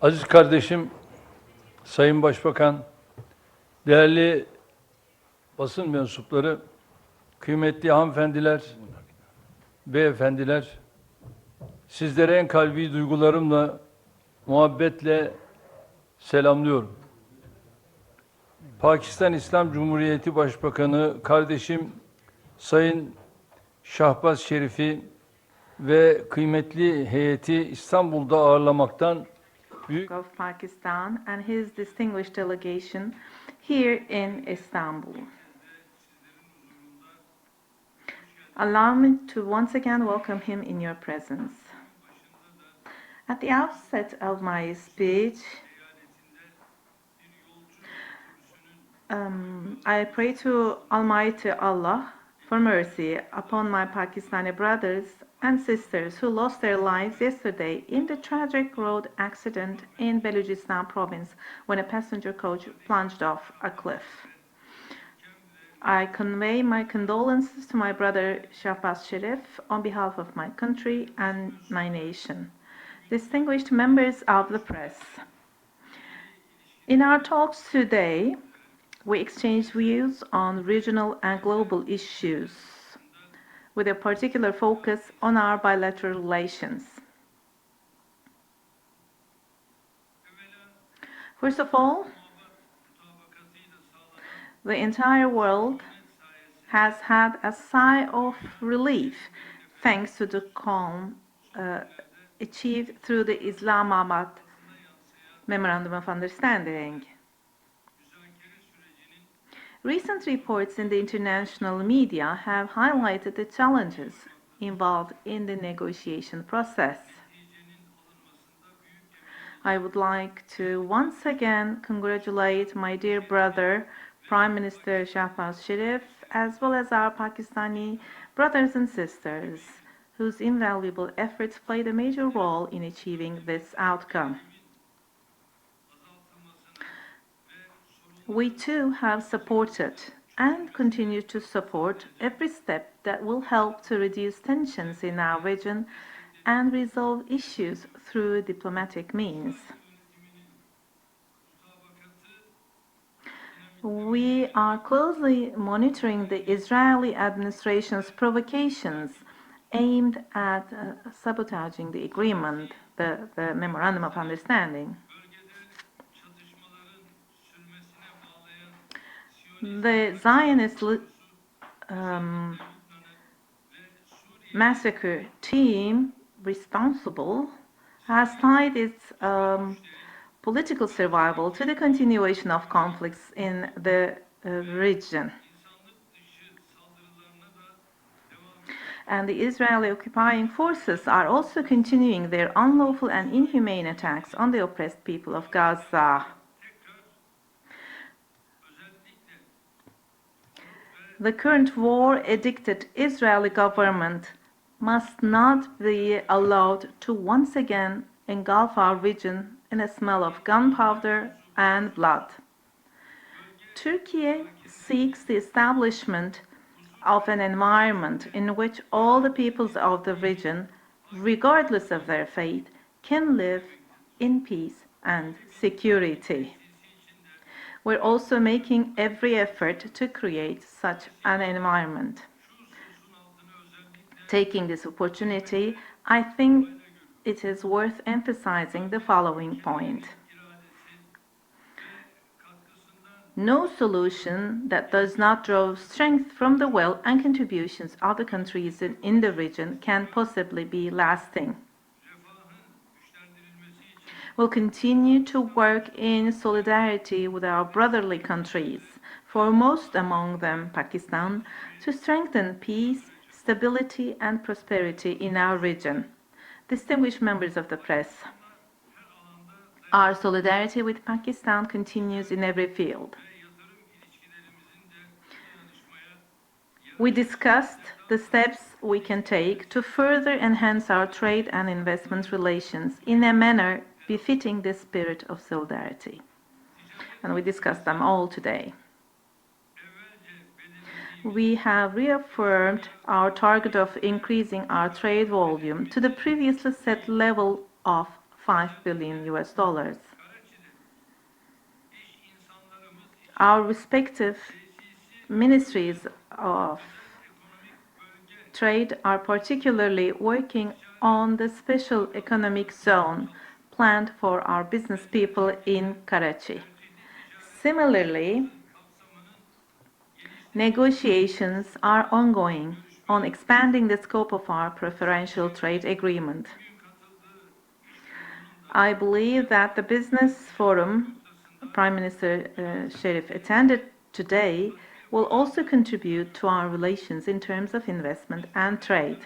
Aziz kardeşim, Sayın Başbakan, değerli basın mensupları, kıymetli hanımefendiler, beyefendiler, sizlere en kalbi duygularımla, muhabbetle selamlıyorum. Pakistan İslam Cumhuriyeti Başbakanı kardeşim Sayın Shehbaz Sharif'i ve kıymetli heyeti İstanbul'da ağırlamaktan of Pakistan and his distinguished delegation here in Istanbul. Allow me to once again welcome him in your presence. At the outset of my speech, I pray to Almighty Allah for mercy upon my Pakistani brothers and sisters who lost their lives yesterday in the tragic road accident in Balochistan province when a passenger coach plunged off a cliff. I convey my condolences to my brother Shehbaz Sharif on behalf of my country and my nation. Distinguished members of the press, in our talks today, we exchange views on regional and global issues, with a particular focus on our bilateral relations. First of all, the entire world has had a sigh of relief thanks to the calm achieved through the Islamabad Memorandum of Understanding. Recent reports in the international media have highlighted the challenges involved in the negotiation process. I would like to once again congratulate my dear brother, Prime Minister Shehbaz Sharif, as well as our Pakistani brothers and sisters, whose invaluable efforts played a major role in achieving this outcome. We too have supported and continue to support every step that will help to reduce tensions in our region and resolve issues through diplomatic means. We are closely monitoring the Israeli administration's provocations aimed at sabotaging the agreement, the Memorandum of Understanding. The Zionist massacre team responsible has tied its political survival to the continuation of conflicts in the region. And the Israeli occupying forces are also continuing their unlawful and inhumane attacks on the oppressed people of Gaza. The current war-addicted Israeli government must not be allowed to once again engulf our region in a smell of gunpowder and blood. Turkey seeks the establishment of an environment in which all the peoples of the region, regardless of their faith, can live in peace and security. We're also making every effort to create such an environment. Taking this opportunity, I think it is worth emphasizing the following point. No solution that does not draw strength from the will and contributions of the countries in the region can possibly be lasting. We'll continue to work in solidarity with our brotherly countries, foremost among them Pakistan, to strengthen peace, stability, and prosperity in our region. Distinguished members of the press, our solidarity with Pakistan continues in every field. We discussed the steps we can take to further enhance our trade and investment relations in a manner befitting the spirit of solidarity. And we discussed them all today. We have reaffirmed our target of increasing our trade volume to the previously set level of 5 billion US dollars. Our respective ministries of trade are particularly working on the special economic zone planned for our business people in Karachi. Similarly, negotiations are ongoing on expanding the scope of our preferential trade agreement. I believe that the business forum Prime Minister Sharif attended today will also contribute to our relations in terms of investment and trade.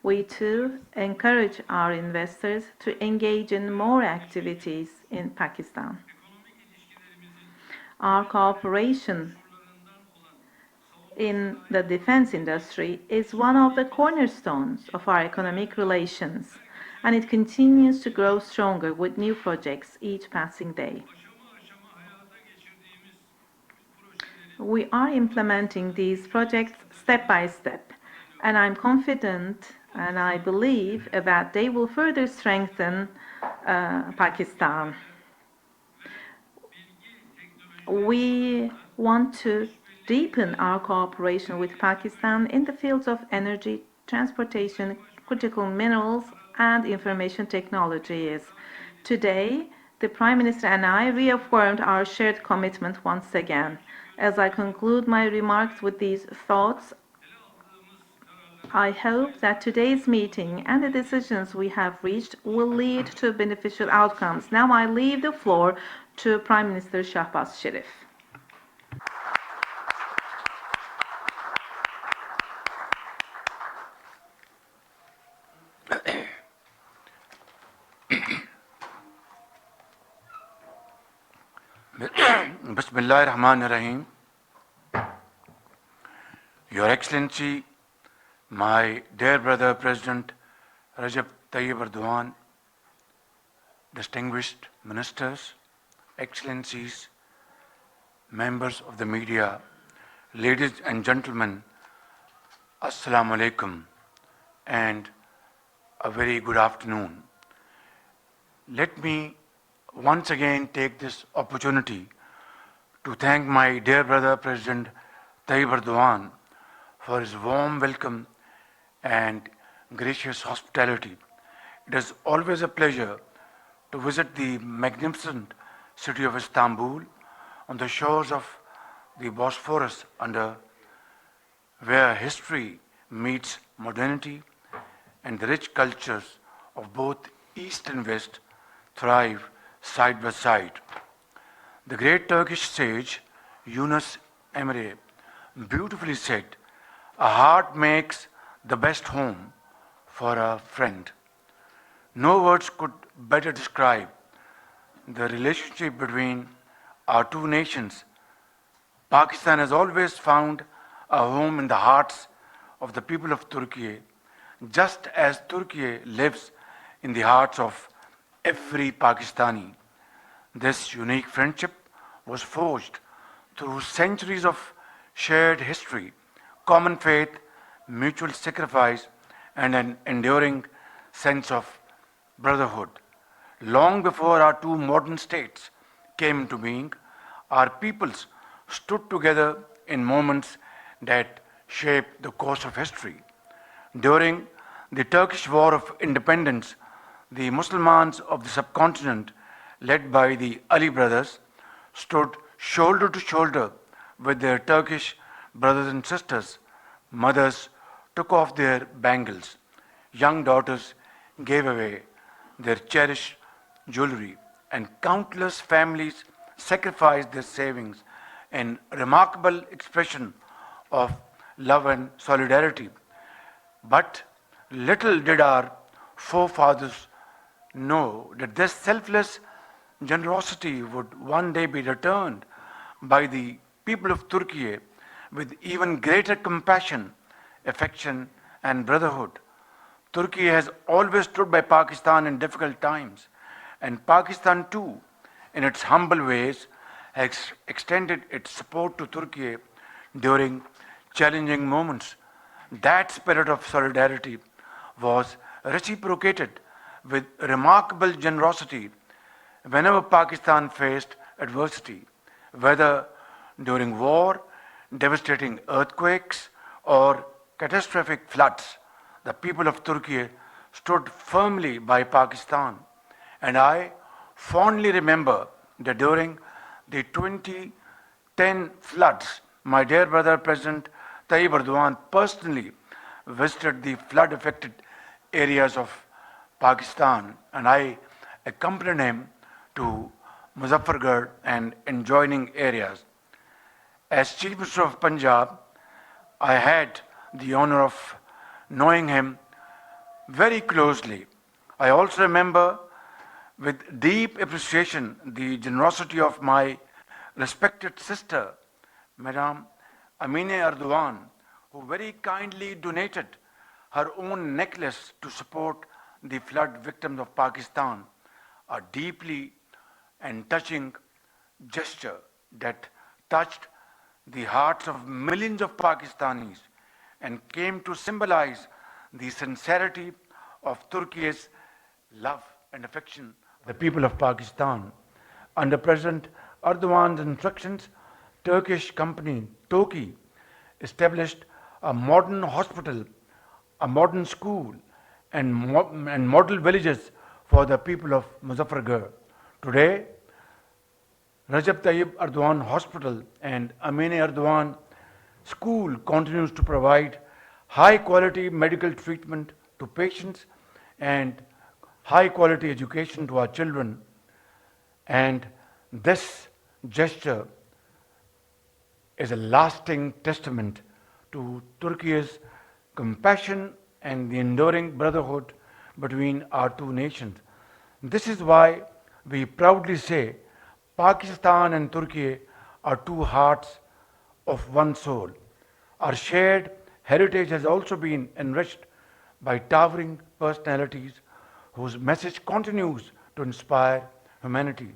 We too encourage our investors to engage in more activities in Pakistan. Our cooperation in the defense industry is one of the cornerstones of our economic relations, and it continues to grow stronger with new projects each passing day. We are implementing these projects step by step, and I'm confident and I believe that they will further strengthen Pakistan. We want to deepen our cooperation with Pakistan in the fields of energy, transportation, critical minerals, and information technologies. Today, the Prime Minister and I reaffirmed our shared commitment once again. As I conclude my remarks with these thoughts, I hope that today's meeting and the decisions we have reached will lead to beneficial outcomes. Now I leave the floor to Prime Minister Shehbaz Sharif. Bismillahirrahmanirrahim. Your Excellency, my dear brother President Recep Tayyip Erdoğan, distinguished ministers, excellencies, members of the media, ladies and gentlemen, Assalamu alaikum and a very good afternoon. Let me once again take this opportunity to thank my dear brother President Tayyip Erdoğan for his warm welcome and gracious hospitality. It is always a pleasure to visit the magnificent city of Istanbul on the shores of the Bosphorus where history meets modernity and the rich cultures of both East and West thrive side by side. The great Turkish sage Yunus Emre beautifully said, "A heart makes the best home for a friend." No words could better describe the relationship between our two nations. Pakistan has always found a home in the hearts of the people of Turkey, just as Turkey lives in the hearts of every Pakistani. This unique friendship was forged through centuries of shared history, common faith, mutual sacrifice, and an enduring sense of brotherhood. Long before our two modern states came into being, our peoples stood together in moments that shaped the course of history. During the Turkish War of Independence, the Muslims of the subcontinent, led by the Ali brothers, stood shoulder to shoulder with their Turkish brothers and sisters. Mothers took off their bangles. Young daughters gave away their cherished jewelry, and countless families sacrificed their savings in remarkable expression of love and solidarity. But little did our forefathers know that this selfless generosity would one day be returned by the people of Turkey with even greater compassion, affection, and brotherhood. Turkey has always stood by Pakistan in difficult times, and Pakistan too, in its humble ways, has extended its support to Turkey during challenging moments. That spirit of solidarity was reciprocated with remarkable generosity whenever Pakistan faced adversity, whether during war, devastating earthquakes, or catastrophic floods. The people of Turkey stood firmly by Pakistan. And I fondly remember that during the 2010 floods, my dear brother President Tayyip Erdoğan personally visited the flood affected areas of Pakistan, and I accompanied him to Muzaffargarh and adjoining areas. As Chief Minister of Punjab, I had the honor of knowing him very closely. I also remember with deep appreciation the generosity of my respected sister, Madam Amine Erdoğan, who very kindly donated her own necklace to support the flood victims of Pakistan, a deeply and touching gesture that touched the hearts of millions of Pakistanis and came to symbolize the sincerity of Turkey's love and affection for the people of Pakistan. Under President Erdogan's instructions, Turkish company TOKİ established a modern hospital, a modern school, and model villages for the people of Muzaffargarh. Today, Recep Tayyip Erdoğan Hospital and Amine Erdoğan School continues to provide high quality medical treatment to patients and high quality education to our children. And this gesture is a lasting testament to Turkey's compassion and the enduring brotherhood between our two nations. This is why we proudly say Pakistan and Turkey are two hearts of one soul. Our shared heritage has also been enriched by towering personalities whose message continues to inspire humanity.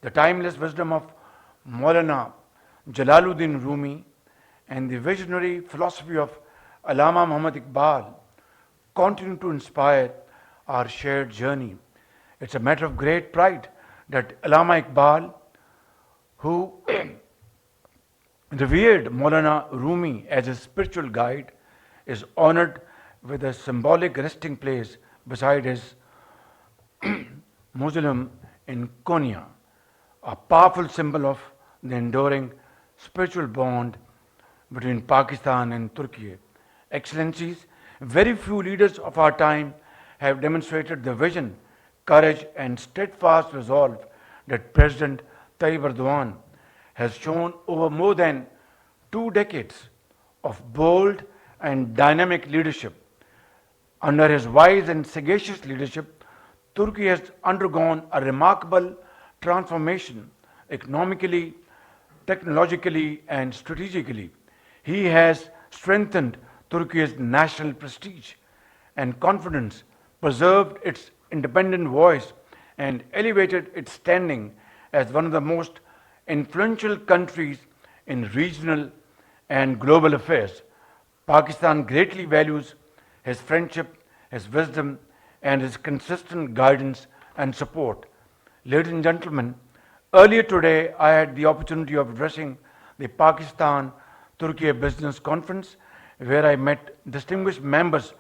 The timeless wisdom of Maulana Jalaluddin Rumi and the visionary philosophy of Allama Muhammad Iqbal continue to inspire our shared journey. It's a matter of great pride that Allama Iqbal, who revered Maulana Rumi as his spiritual guide, is honored with a symbolic resting place beside his mausoleum in Konya, a powerful symbol of the enduring spiritual bond between Pakistan and Turkey. Excellencies, very few leaders of our time have demonstrated the vision, courage, and steadfast resolve that President Tayyip Erdoğan has shown over more than 2 decades of bold and dynamic leadership. Under his wise and sagacious leadership, Turkey has undergone a remarkable transformation economically, technologically, and strategically. He has strengthened Turkey's national prestige and confidence, preserved its independent voice, and elevated its standing as one of the most influential countries in regional and global affairs. Pakistan greatly values his friendship, his wisdom, and his consistent guidance and support. Ladies and gentlemen, earlier today I had the opportunity of addressing the Pakistan Turkey Business Conference, where I met distinguished members